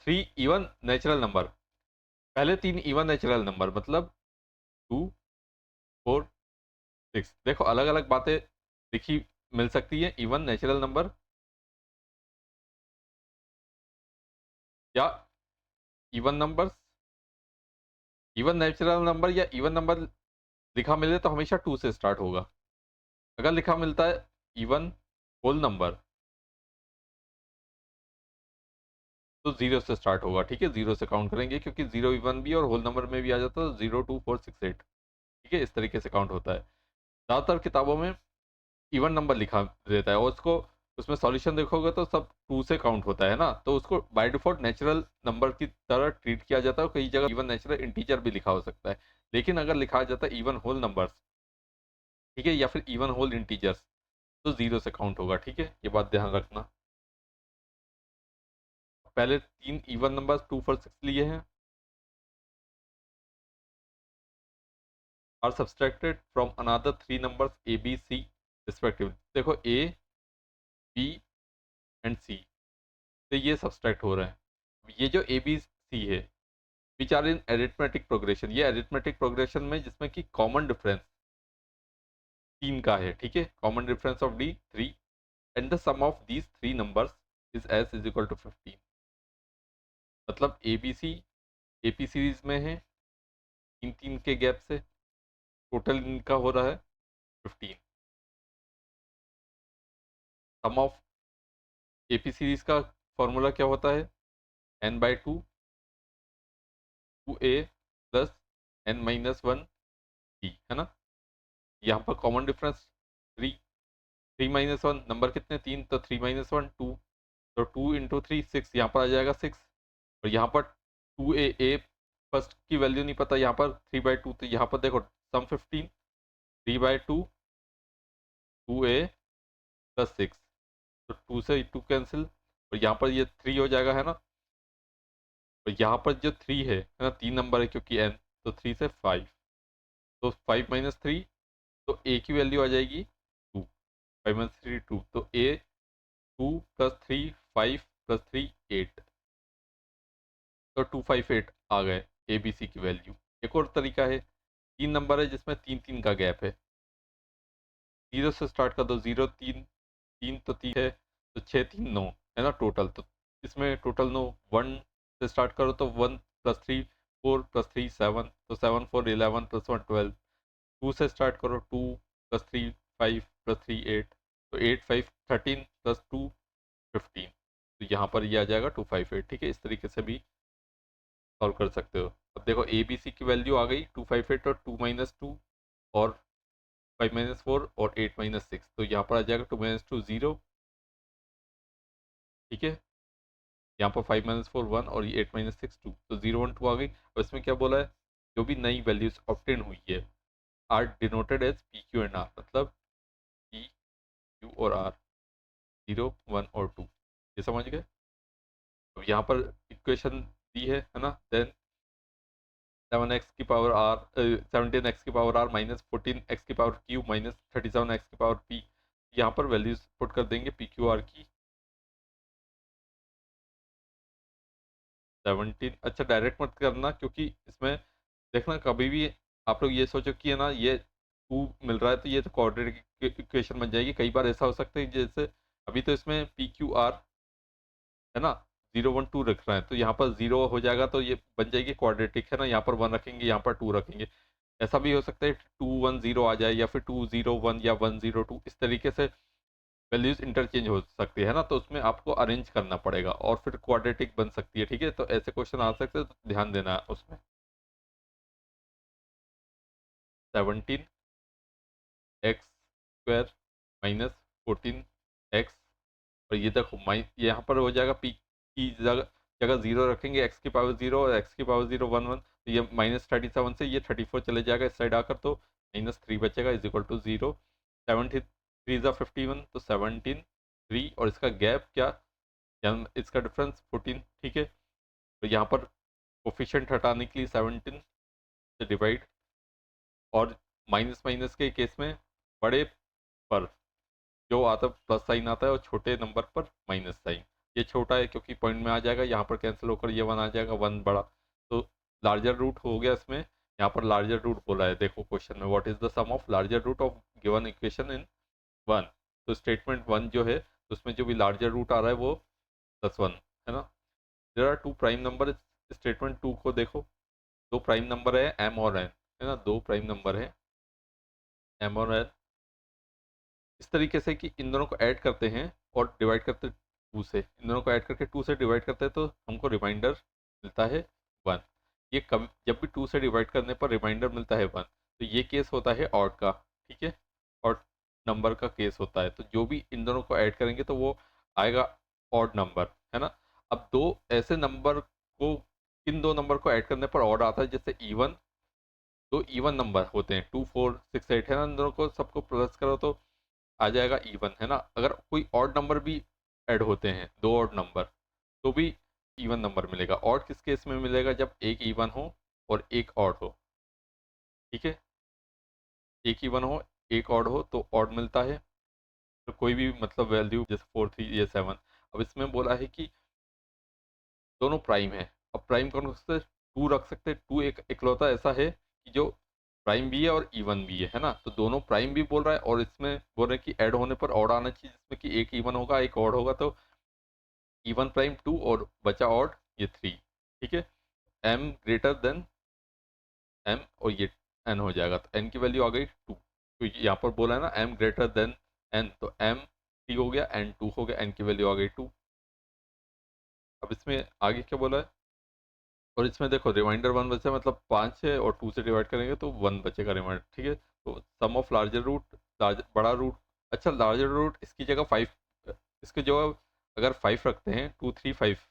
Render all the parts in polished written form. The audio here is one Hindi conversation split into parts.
3 इवन नेचुरल नंबर, पहले 3 इवन नेचुरल नंबर मतलब 2, 4, 6। देखो अलग अलग बातें लिखी मिल सकती है, इवन नेचुरल नंबर या even numbers. Even natural number या इवन नंबर लिखा मिले तो हमेशा 2 से स्टार्ट होगा। अगर लिखा मिलता है इवन होल नंबर तो 0 से स्टार्ट होगा, ठीक है, 0 से काउंट करेंगे क्योंकि 0 इवन भी और होल नंबर में भी आ जाता है, 0 2 4 6 8, ठीक है, इस तरीके से काउंट होता है। ज़्यादातर किताबों में इवन नंबर लिखा रहता है और उसको उसमें सॉल्यूशन देखोगे तो सब 2 से काउंट होता है ना, तो उसको बाय डिफॉल्ट नेचुरल नंबर की तरह ट्रीट किया जाता है। और कई जगह इवन नेचुरल इंटीजर भी लिखा हो सकता है, लेकिन अगर लिखा जाता है इवन होल नंबर्स, ठीक है, या फिर इवन होल इंटीजर्स, तो 0 से काउंट होगा, ठीक है, ये बात ध्यान रखना। पहले 3 इवन नंबर्स 2 4 6 लिए हैं, are subtracted from another 3 numbers A B C respectively. देखो ए बी एंड सी, तो ये सब्सट्रैक्ट हो रहे हैं। ये जो ए बी सी है which are in arithmetic progression, ये एरिथमेटिक प्रोग्रेशन में जिसमें कि कॉमन डिफरेंस 3 का है, ठीक है, common difference of d 3 and the sum of these 3 numbers is S is equal to 15। मतलब A B C A P series में है, 3 3 के गैप से टोटल इनका हो रहा है 15। Sum of A P series का फॉर्मूला क्या होता है, n by two a plus n minus one d, है ना। यहाँ पर common difference 3, 3 minus one, number कितने 3, तो 3 माइनस वन 2, तो 2 इंटू 3 6, यहाँ पर आ जाएगा 6। और यहाँ पर 2 ए फर्स्ट की वैल्यू नहीं पता, यहाँ पर 3/2, तो यहाँ पर देखो सम 15, 3/2 2a प्लस 6, तो 2 से 2 कैंसिल, और यहाँ पर ये 3 हो जाएगा, है ना। और यहाँ पर जो 3 है ना, 3 नंबर है क्योंकि n, तो 3 से 5, तो 5 माइनस 3, तो a की वैल्यू आ जाएगी 2, 5 माइनस 3 2, तो a 2 प्लस 3 5 प्लस 3 8, तो 258 आ गए ए बी सी की वैल्यू। एक और तरीका है, 3 नंबर है जिसमें 3 3 का गैप है, 0 से स्टार्ट कर दो, 0 3 3 तो 3 है, तो 6 3 9 है ना टोटल, तो इसमें टोटल 9। 1 से स्टार्ट करो तो 1 प्लस 3 4 प्लस 3 7, तो 7 4 11 प्लस 1 12। 2 से स्टार्ट करो, 2 प्लस 3 5 प्लस 3 8, तो 8 5 13 प्लस 2 15, तो यहाँ पर ये आ जाएगा 258, ठीक है, इस तरीके से भी सॉल्व कर सकते हो। अब देखो ए बी सी की वैल्यू आ गई 258 और 2 माइनस 2 और 5 माइनस 4 और 8 माइनस 6, तो यहाँ पर आ जाएगा 2 माइनस 2 0, ठीक है, यहाँ पर 5 माइनस 4 1 और ये 8 माइनस 6 2, तो 0 1 2 आ गई। और इसमें क्या बोला है, जो भी नई वैल्यूज ऑब्टेन हुई है are denoted as P Q and R, मतलब पी क्यू और आर, 0 1 और 2, ये समझ गए। अब यहाँ पर इक्वेशन दी है ना, देन 7x की पावर आर 17x की पावर आर माइनस 14x की पावर क्यू माइनस 37x की पावर पी, यहाँ पर वैल्यूज पुट कर देंगे पी क्यू आर की। 17, अच्छा डायरेक्ट मत करना क्योंकि इसमें देखना कभी भी आप लोग ये सोचो कि है ना ये 2 मिल रहा है तो ये तो क्वाड्रेटिक इक्वेशन बन जाएगी। कई बार ऐसा हो सकता है जैसे अभी तो इसमें पी क्यू आर है ना 0 1 2 रख रहे हैं, तो यहाँ पर 0 हो जाएगा तो ये बन जाएगी क्वाड्रेटिक, है ना, यहाँ पर 1 रखेंगे यहाँ पर 2 रखेंगे। ऐसा भी हो सकता है 2 1 0 आ जाए या फिर 2 0 1 या 1 0 2, इस तरीके से वैल्यूज इंटरचेंज हो सकती है ना, तो उसमें आपको अरेंज करना पड़ेगा और फिर क्वाड्रेटिक बन सकती है, ठीक है, तो ऐसे क्वेश्चन आ सकते हैं तो ध्यान देना उसमें। 17 एक्स स्क्वायर माइनस 14 एक्स, और ये देखो यहाँ पर हो जाएगा पी की जगह जगह 0 रखेंगे, एक्स की पावर 0 और एक्स की पावर 0 1 1, तो ये माइनस 37 से ये 34 चले जाएगा इस साइड आकर, तो -3 बचेगा इज इक्वल टू 0। 73 ज़ा 51, तो 17 3 और इसका गैप क्या, इसका डिफरेंस 14, ठीक है, तो यहाँ पर कोफिशिएंट हटाने के लिए 17 से डिवाइड, और माइनस माइनस के केस में बड़े पर जो आता प्लस साइन आता है और छोटे नंबर पर माइनस साइन, ये छोटा है क्योंकि पॉइंट में आ जाएगा, यहाँ पर कैंसिल होकर ये 1 आ जाएगा, 1 बड़ा, तो लार्जर रूट हो गया इसमें। यहाँ पर लार्जर रूट बोला है, देखो क्वेश्चन में, what is the sum of larger root of given equation in 1। तो स्टेटमेंट 1 जो है उसमें जो भी लार्जर रूट आ रहा है वो +1 है ना। There are two prime number, statement 2 को देखो, दो प्राइम नंबर है m और n है ना, दो प्राइम नंबर है m और n। इस तरीके से कि इन दोनों को ऐड करते हैं और डिवाइड करते हैं 2 से, इन दोनों को ऐड करके 2 से डिवाइड करते हैं तो हमको रिमाइंडर मिलता है 1। ये कब जब भी 2 से डिवाइड करने पर रिमाइंडर मिलता है 1, तो ये केस होता है ऑड का, ठीक है, ऑड नंबर का केस होता है। तो जो भी इन दोनों को ऐड करेंगे तो वो आएगा ऑड नंबर है ना। अब दो ऐसे नंबर को, इन दो नंबर को ऐड करने पर ऑड आता है, जैसे इवन, दो इवन नंबर होते हैं 2 4 6 8 है ना, इन दोनों को सबको प्लस करो तो आ जाएगा इवन है ना। अगर कोई ऑड नंबर भी ऐड होते हैं, दो ऑड नंबर, तो भी इवन नंबर मिलेगा। ऑड किस केस में मिलेगा, जब एक इवन हो और एक ऑड हो, ठीक है, एक इवन हो एक ऑड हो तो ऑड मिलता है। तो कोई भी मतलब वैल्यू जैसे 4 3 या 7। अब इसमें बोला है कि दोनों प्राइम है। अब प्राइम कौन से, 2 रख सकते हैं, 2 एक इकलौता ऐसा है कि जो प्राइम भी है और इवन भी है ना। तो दोनों प्राइम भी बोल रहा है और इसमें बोल रहे हैं कि ऐड होने पर ऑड आना चाहिए, जिसमें कि एक इवन होगा एक ऑड होगा, तो इवन प्राइम 2 और बचा ऑड ये 3, ठीक है। m ग्रेटर देन m और ये n हो जाएगा, तो n की वैल्यू आ गई 2। तो यहाँ पर बोला है ना m ग्रेटर देन n, तो m 3 हो गया, n 2 हो गया, n की वैल्यू आ गई 2। अब इसमें आगे क्या बोला है, और इसमें देखो रिमाइंडर 1 बचा, मतलब 5 है और 2 से डिवाइड करेंगे तो 1 बचेगा रिमाइंडर, ठीक है। तो सम ऑफ लार्जर रूट, बड़ा रूट, अच्छा लार्जर रूट इसकी जगह 5, इसके जो अगर 5 रखते हैं 2 3 5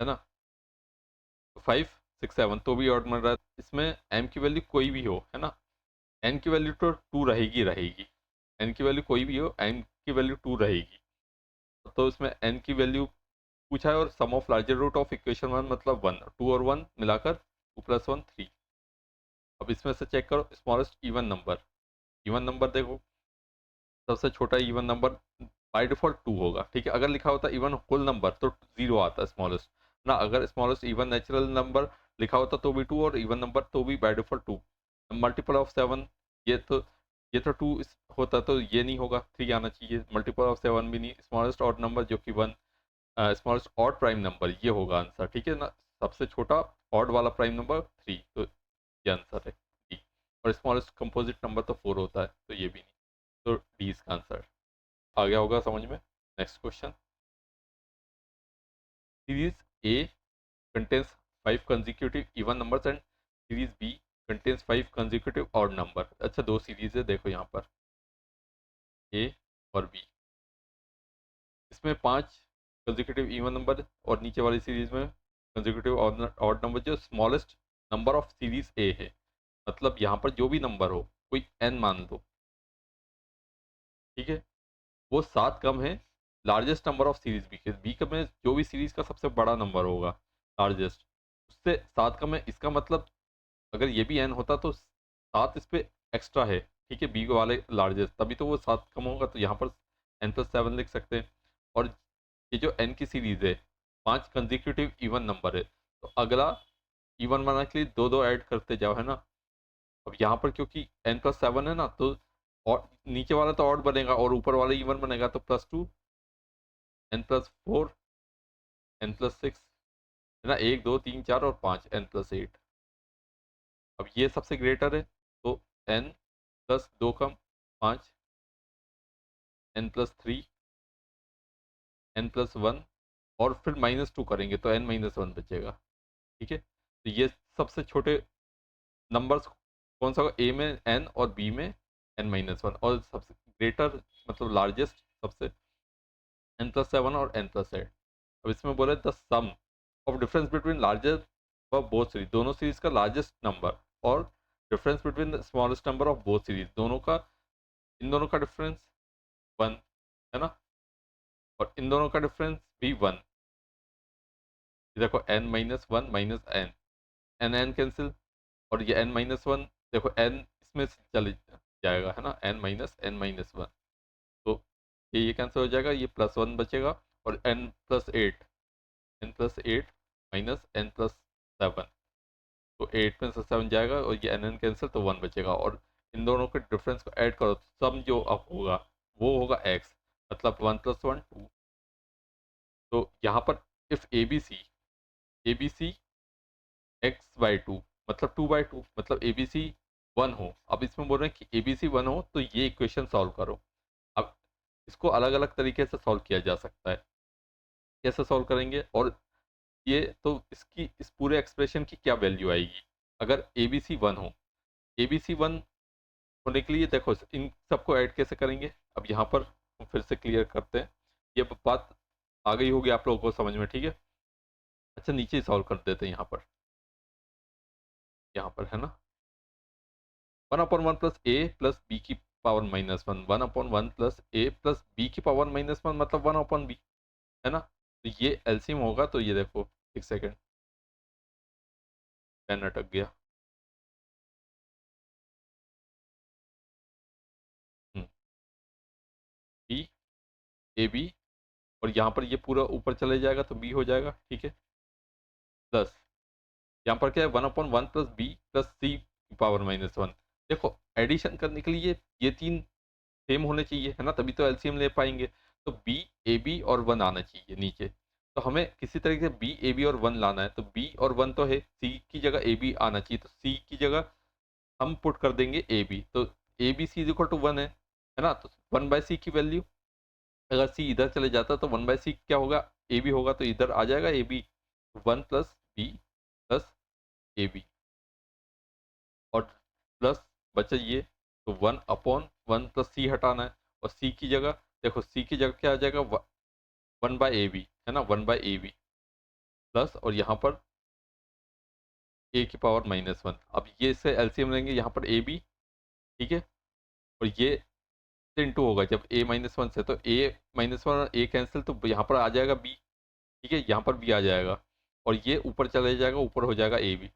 है ना, तो 5 6 7 तो भी ऑड मिल रहा है। इसमें m की वैल्यू कोई भी हो है ना, n की वैल्यू तो 2 रहेगी रहेगी, n की वैल्यू कोई भी हो n की वैल्यू 2 रहेगी। तो इसमें n की वैल्यू पूछा है और sum of larger root of equation 1 मतलब 1, 2 और 1 मिलाकर 2 + 1 3। अब इसमें से चेक करो smallest even number, even number देखो सबसे छोटा इवन नंबर बाय डिफॉल्ट 2 होगा, ठीक है। अगर लिखा होता इवन होल नंबर तो 0 आता स्मॉलेस्ट ना, अगर स्मॉलेस्ट इवन नेचुरल नंबर लिखा होता तो भी 2 और इवन नंबर तो भी बाय डिफॉल्ट 2। मल्टीपल ऑफ 7, ये तो 2 होता तो ये नहीं होगा, 3 आना चाहिए। मल्टीपल ऑफ 7 भी नहीं, स्मॉलेस्ट ऑड नंबर जो कि 1, स्मॉलेस्ट ऑड प्राइम नंबर ये होगा आंसर, ठीक है ना। सबसे छोटा ऑड वाला प्राइम नंबर 3, तो ये आंसर है डी। और स्मॉलेस्ट कंपोजिट नंबर तो 4 होता है, तो ये भी नहीं, तो डी इसका आंसर। आ गया होगा समझ में। Next question, series A contains 5 consecutive even numbers and series B contains 5 consecutive odd number. अच्छा दो सीरीज है देखो यहाँ पर ए और बी, इसमें 5 consecutive इवन नंबर और नीचे वाली सीरीज में consecutive ऑड नंबर। जो smallest number of series A है, मतलब यहाँ पर जो भी नंबर हो, कोई n मान लो, ठीक है, वो 7 कम है largest number of series B के, बी का में जो भी सीरीज का सबसे बड़ा नंबर होगा लार्जेस्ट, उससे 7 कम है। इसका मतलब अगर ये भी n होता तो 7 इस पे एक्स्ट्रा है, ठीक है, बी वाले लार्जेस्ट, तभी तो वो 7 कम होगा, तो यहाँ पर n+7 लिख सकते हैं। और ये जो n की सीरीज है 5 कंजिक्यूटिव इवन नंबर है, तो अगला इवन बनाने के लिए दो दो ऐड करते जाओ है ना। अब यहाँ पर क्योंकि n+7 है ना, तो और नीचे वाला तो ऑड बनेगा और ऊपर वाला इवन बनेगा, तो +2 n+4 n+6 है ना, 1 2 3 4 और 5 n+8। अब ये सबसे ग्रेटर है तो n+2 कम 5, n+3 n+1 और फिर -2 करेंगे तो n-1 बचेगा, ठीक है। तो ये सबसे छोटे नंबर्स कौन सा होगा, ए में n और बी में n-1, और सबसे ग्रेटर मतलब लार्जेस्ट सबसे n+7 और n+8। अब इसमें बोले the sum of difference between largest of both series, दोनों सीरीज का लार्जेस्ट नंबर और difference between the smallest number of both series, दोनों का, इन दोनों का डिफरेंस 1 है ना, और इन दोनों का डिफरेंस भी 1। देखो n-1 minus n, n n cancel, और ये n-1 देखो n इसमें से चले जाएगा है ना, n-1, तो ये कैंसिल हो जाएगा, ये +1 बचेगा और n+8 माइनस n+7, तो 8 में से 7 जाएगा और ये n कैंसिल, तो 1 बचेगा। और इन दोनों के डिफरेंस को ऐड करो तो सम जो अब होगा वो होगा x, मतलब 1+1 2। तो यहाँ पर if A B C x/2 मतलब 2/2, मतलब ए बी सी 1 हो। अब इसमें बोल रहे हैं कि ए बी सी 1 हो तो ये इक्वेशन सॉल्व करो। अब इसको अलग अलग तरीके से सॉल्व किया जा सकता है। कैसे सॉल्व करेंगे, और ये तो इसकी इस पूरे एक्सप्रेशन की क्या वैल्यू आएगी अगर ए बी सी 1 हो। ए बी सी 1 होने के लिए देखो इन सबको ऐड कैसे करेंगे। अब यहाँ पर हम फिर से क्लियर करते हैं, ये बात आ गई होगी आप लोगों को समझ में, ठीक है। अच्छा नीचे ही सॉल्व कर देते हैं यहाँ पर है ना, 1/1 प्लस ए प्लस बी की पावर -1, 1/1 प्लस ए प्लस बी की पावर -1 मतलब 1/b, है ना। तो ये एलसीएम होगा, तो ये देखो एक सेकेंड, पेन अटक गया। बी ए बी, और यहाँ पर ये पूरा ऊपर चले जाएगा तो बी हो जाएगा, ठीक है। प्लस यहाँ पर क्या है, 1/1 प्लस बी प्लस सी पावर -1। देखो एडिशन करने के लिए ये तीन सेम होने चाहिए, है ना, तभी तो एलसीएम ले पाएंगे। तो बी ए बी और 1 आना चाहिए नीचे। तो हमें किसी तरीके से बी ए बी और 1 लाना है, तो बी और 1 तो है, सी की जगह ए बी आना चाहिए, तो सी की जगह हम पुट कर देंगे ए बी। तो A B C is equal to 1 है ना। तो 1/c की वैल्यू, अगर सी इधर चले जाता तो 1/c क्या होगा, ए बी होगा, तो इधर आ जाएगा A B, 1 plus B plus A B, और प्लस बचा ये, तो 1/1 प्लस सी हटाना है, और सी की जगह देखो, सी की जगह क्या आ जाएगा, 1/ab है ना, 1/ab प्लस, और यहाँ पर ए की पावर -1। अब ये से एलसीएम लेंगे यहाँ पर ए बी, ठीक है, और ये से इंटू होगा जब a -1 से, तो a-1 और a कैंसिल, तो यहाँ पर आ जाएगा b, ठीक है, यहाँ पर b आ जाएगा, और ये ऊपर चले जाएगा, ऊपर हो जाएगा ए बी।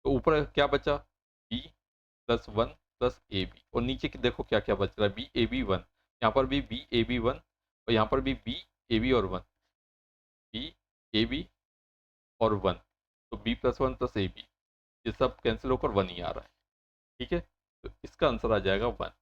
तो ऊपर क्या बचा, b+1 प्लस ए बी, और नीचे की देखो क्या क्या बच रहा है, b-a-b-1, यहाँ पर भी b-a-b-1, और यहाँ पर भी b-a-b और 1, b-a-b और 1, तो b+1 प्लस ए बी, ये सब कैंसिल होकर 1 ही आ रहा है, ठीक है। तो इसका आंसर आ जाएगा 1।